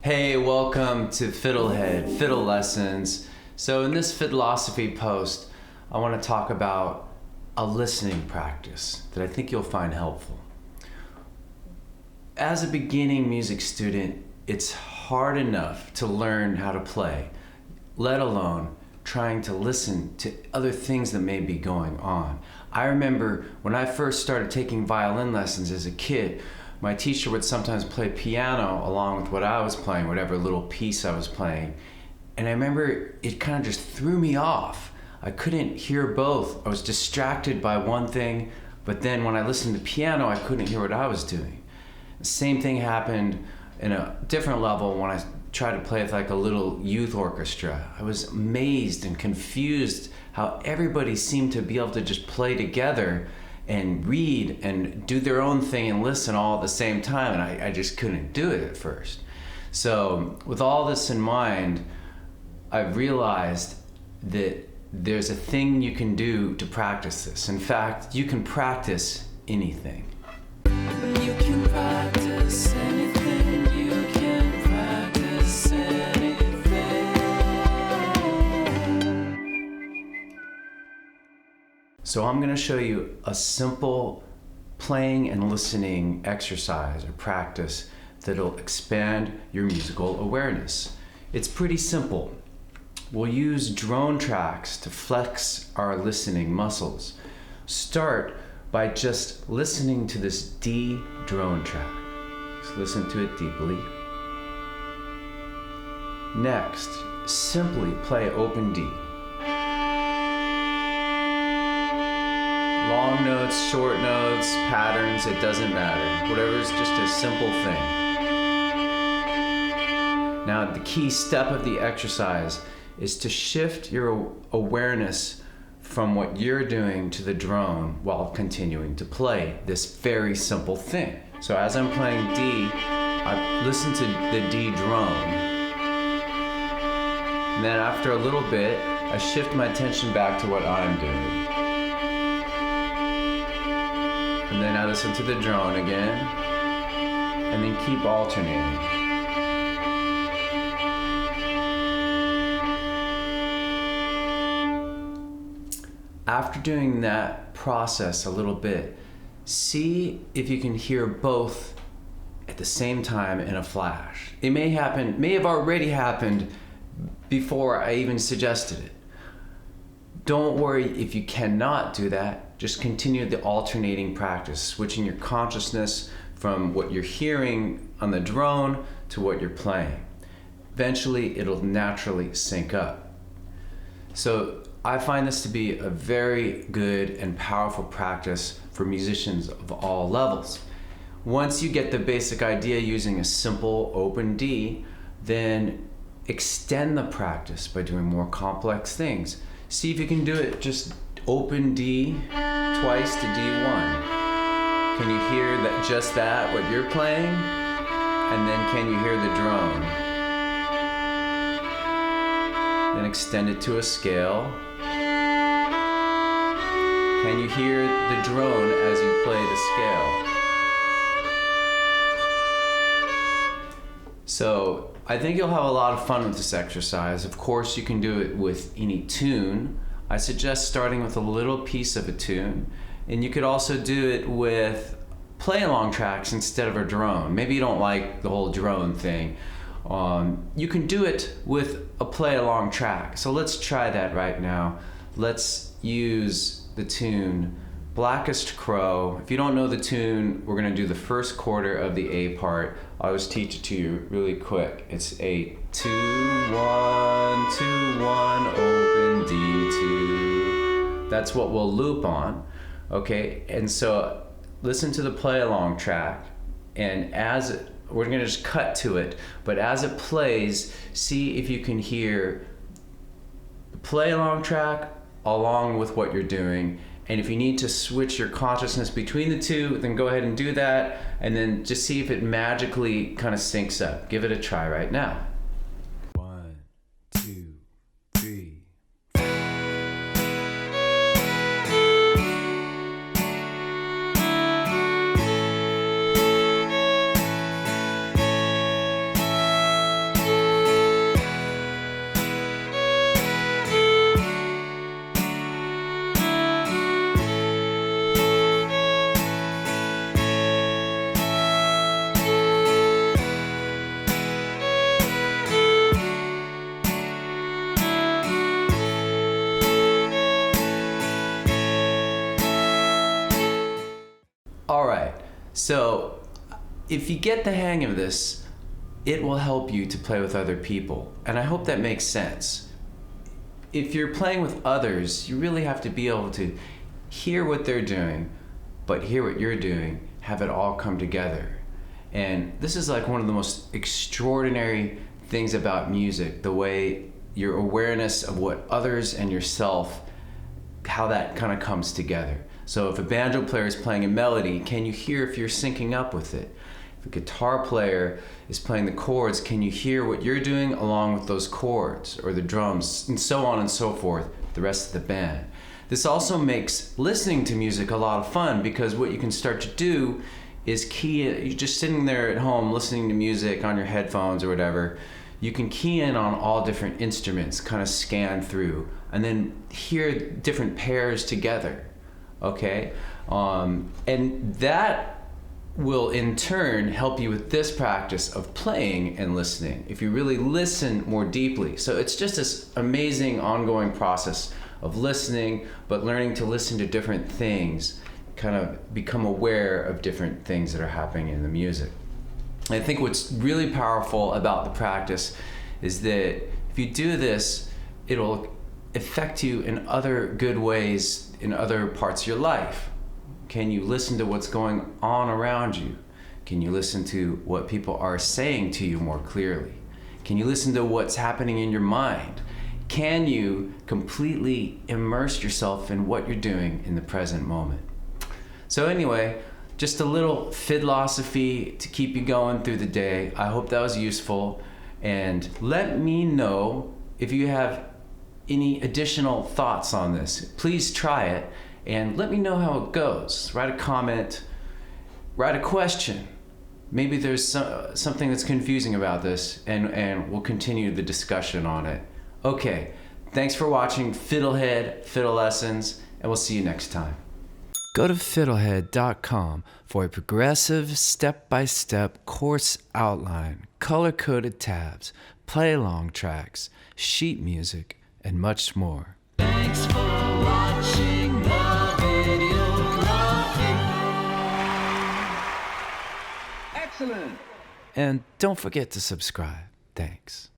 Hey, welcome to Fiddlehed, Fiddle Lessons. So in this Fiddlosophy post, I want to talk about a listening practice that I think you'll find helpful. As a beginning music student, it's hard enough to learn how to play, let alone trying to listen to other things that may be going on. I remember when I first started taking violin lessons as a kid, my teacher would sometimes play piano along with what I was playing, whatever little piece I was playing. And I remember it kind of just threw me off. I couldn't hear both. I was distracted by one thing, but then when I listened to piano, I couldn't hear what I was doing. The same thing happened in a different level when I tried to play with like a little youth orchestra. I was amazed and confused how everybody seemed to be able to just play together and read and do their own thing and listen all at the same time, and I just couldn't do it at first. So with all this in mind, I've realized that there's a thing you can do to practice this. In fact, you can practice anything. You can practice anything, you can practice anything. So I'm going to show you a simple playing and listening exercise or practice that'll expand your musical awareness. It's pretty simple. We'll use drone tracks to flex our listening muscles. Start by just listening to this D drone track. Just listen to it deeply. Next, simply play open D. Long notes, short notes, patterns, it doesn't matter. Whatever's just a simple thing. Now, the key step of the exercise is to shift your awareness from what you're doing to the drone while continuing to play this very simple thing. So as I'm playing D, I listen to the D drone. And then after a little bit, I shift my attention back to what I'm doing. And then I listen to the drone again, and then keep alternating. After doing that process a little bit, see if you can hear both at the same time in a flash. It may have already happened before I even suggested it. Don't worry if you cannot do that. Just continue the alternating practice, switching your consciousness from what you're hearing on the drone to what you're playing. Eventually, it'll naturally sync up. So I find this to be a very good and powerful practice for musicians of all levels. Once you get the basic idea using a simple open D, then extend the practice by doing more complex things. See if you can do it just open D twice to D1. Can you hear that, just that, what you're playing? And then can you hear the drone? Then extend it to a scale. Can you hear the drone as you play the scale? So I think you'll have a lot of fun with this exercise. Of course, you can do it with any tune. I suggest starting with a little piece of a tune, and you could also do it with play-along tracks instead of a drone. Maybe you don't like the whole drone thing. You can do it with a play-along track. So let's try that right now. Let's use the tune Blackest Crow. If you don't know the tune, we're gonna do the first quarter of the A part. I'll just teach it to you really quick. It's a 2, 1, 2, 1, open D2. That's what we'll loop on, okay? And so listen to the play along track, and we're gonna just cut to it, but as it plays, see if you can hear the play along track along with what you're doing. And if you need to switch your consciousness between the two, then go ahead and do that, and then just see if it magically kind of syncs up. Give it a try right now. 1, 2, 3. So if you get the hang of this, it will help you to play with other people. And I hope that makes sense. If you're playing with others, you really have to be able to hear what they're doing, but hear what you're doing, have it all come together. And this is like one of the most extraordinary things about music, the way your awareness of what others and yourself, how that kind of comes together. So if a banjo player is playing a melody, can you hear if you're syncing up with it? If a guitar player is playing the chords, can you hear what you're doing along with those chords, or the drums, and so on and so forth, the rest of the band? This also makes listening to music a lot of fun, because what you can start to do is you're just sitting there at home listening to music on your headphones or whatever. You can key in on all different instruments, kind of scan through, and then hear different pairs together, okay? And that will in turn help you with this practice of playing and listening, if you really listen more deeply. So it's just this amazing ongoing process of listening, but learning to listen to different things, kind of become aware of different things that are happening in the music. I think what's really powerful about the practice is that if you do this, it'll affect you in other good ways in other parts of your life. Can you listen to what's going on around you? Can you listen to what people are saying to you more clearly? Can you listen to what's happening in your mind? Can you completely immerse yourself in what you're doing in the present moment? So anyway, just a little fiddlosophy to keep you going through the day. I hope that was useful. And let me know if you have any additional thoughts on this. Please try it and let me know how it goes. Write a comment, write a question. Maybe there's something that's confusing about this, and we'll continue the discussion on it. Okay, thanks for watching Fiddlehed Fiddle Lessons, and we'll see you next time. Go to fiddlehed.com for a progressive, step-by-step course outline, color-coded tabs, play-along tracks, sheet music, and much more. Thanks for watching the Fiddlosophy. Excellent. And don't forget to subscribe. Thanks.